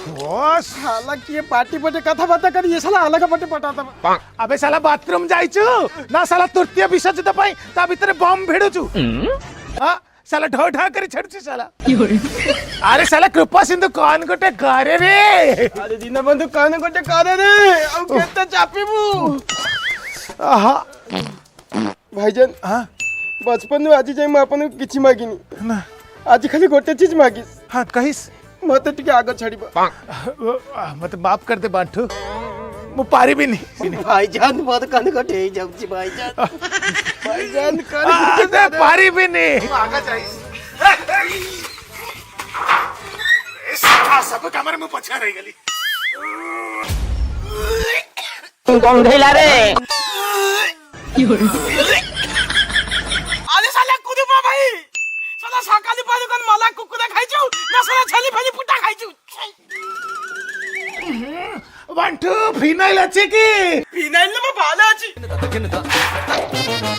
बस साला किए पार्टी पटे कथा बाता करी ये साला अलग पटे पटाता अबे साला बाथरूम जाइछु ना साला तृतीय विसर्जित पाई ता भीतर बम भिडुछु हां साला ढो ढा करी छडछु साला अरे साला कृपा सिंधु कौन गोटे करे रे अरे दीनबंधु कौन गोटे करे रे अब केते चापीबू आहा भाईजान हां बचपन में आज जाए मैं अपन किछि मागिनी ना आज खाली गोटे चीज मागिस हां कहिस मते टिके आगे छाड़ीबा मत माफ कर दे बांठू मु पारी भी नहीं भाईजान बहुत कन गोटे ही जाउची भाईजान भाईजान कन दे पारी भी नहीं आगे जाइस साला सब कमर में पछा रह गली गंधेला रे আরে শালা কুদুমা ভাই শালা সকালে পারে কোন মালা কুকুরা খাইছো না শালা ছালি ফালি পুটা খাইছো বান্টু ফিনাইল আছে কি ফিনাইল না ভালো আছি